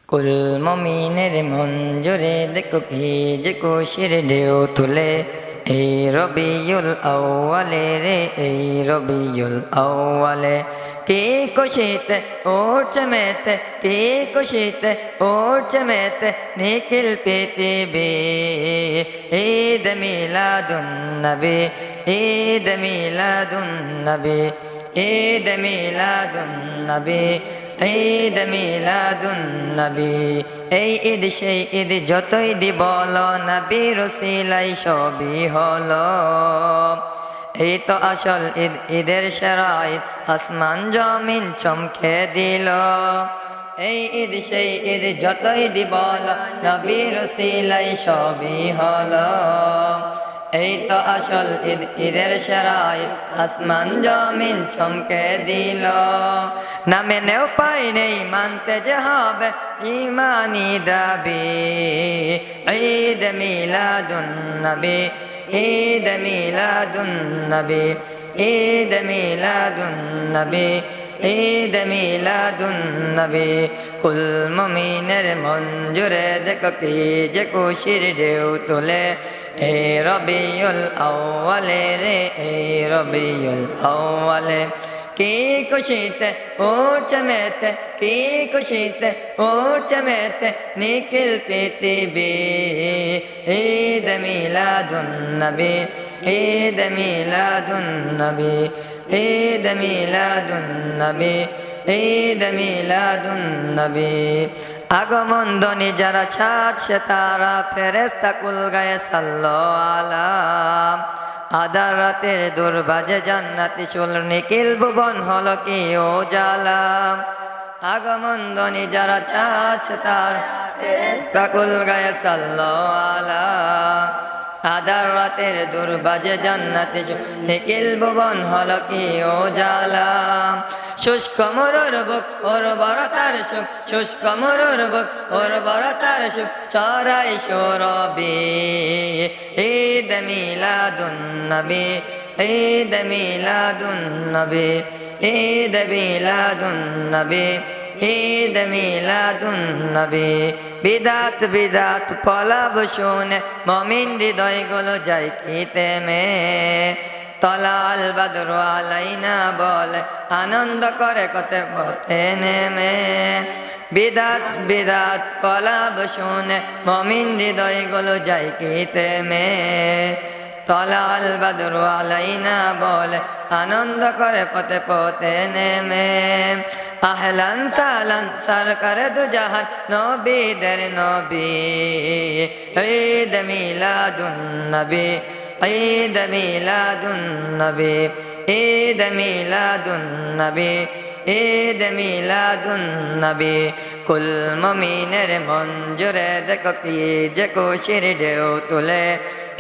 কুল মুমিনের মন জুড়ে দেখো কি যে খুশির ঢেউ তুলে এই রবিউল আউয়ালে রে এই রবিউল আউয়ালে কে খুশিতে উঠছে মেতে কে খুশিতে উঠছে মেতে নিখিল পৃথিবী ঈদ মিলাদুন নবী ঈদ মিলাদুন নবী ঈদ মিলাদুন নবী ঈদ মিলাদুন নবী এই ঈদ সেই ঈদ যতই দি বলো নবীর উসিলাই সবই হলো এই তো আসল ঈদ ঈদের সেরা ঈদ আসমান জমিন চমকে দিল এই ঈদ সেই ঈদ যতই দি বলো নবীর উসিলাই সবই হলো এই তো আসল ঈদ ঈদের সেরা ঈদ আসমান জমিন চমকে দিল না মেনেও পাই নেই মানতে যে হবে ইমানি দাবি ঈদ মিলাদুন নবী ঈদ মিলাদুন নবী ঈদ মিলাদুন নবী ঈদ মিলাদুন নবী কুল মুমিনের মন জুড়ে দেখো কি যে খুশির ঢেউ তোলে এই রবিউল আউয়ালে রে এই রবিউল আউয়ালে কি খুশিতে উঠছে মেতে কি খুশিতে উঠছে মেতে নিখিল পৃথিবী ঈদ মিলাদুন নবী ঈদ মিলাদুন নবী ঈদ মিলাদুন নবী ঈদ মিলাদুন নবী আগমন ধ্বনি যারা ছাড়ছে তারা ফেরেশতা কুল গায়ে সাল্লাল্লাহু আলাম আধার রাতের দূর বাজে জান্নাতি সুল নিখিল ভুবন হলো কি ও জালাম আগমন ধ্বনি যারা ছাড়ছে তারা ফেরেশতা কুল গায়ে সাল্লাল্লাহু আলাম আধার রাতের দূর বাজে জান্নাতি সুল নিখিল ভুবন হলো কি ও জালাম শুষ্ক মরুর বুক ওর বরতার সুখ শুষ্ক মরুর বুক ওর বরতার সুখ চড়াই সরবি ঈদ মিলাদুন নবী ঈদ মিলাদুন নবী ঈদ মিলাদুন নবী ঈদ মিলাদুন নবী বিদাত বিদাত পলাব শুনে মুমিন হৃদয়গুলো যায় কি থেমে তলাল বদর আলাইনা বলে আনন্দ করে কতে পথে নেমে বিদাত বিদাত কলাব শুনে মুমিন হৃদয়গুলো যায় কি থেমে তলাল বদর আলাইনা বলে আনন্দ করে পথে পথে নেমে আহলান সালান সরকার দু জাহান নবীদের নবী ঈদ মিলাদুন নবী ঈদ মিলাদুন নবী ঈদ মিলাদুন নবী ঈদ মিলাদুন নবী কুল মুমিনের মন জুড়ে দেখো কি যে খুশির ঢেউ তুলে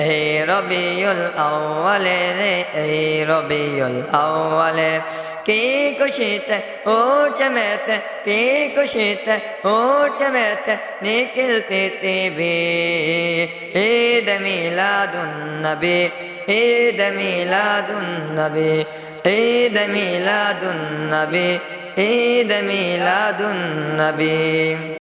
এই রবিউল আউয়ালে রে এই রবিউল আউয়ালে কি খুশিতে উঠছে মেতে কি খুশিতে উঠছে মেতে নিখিল পৃথিবী ঈদ মিলাদুন নবী ঈদ মিলাদুন নবী ঈদ মিলাদুন নবী ঈদ মিলাদুন নবী।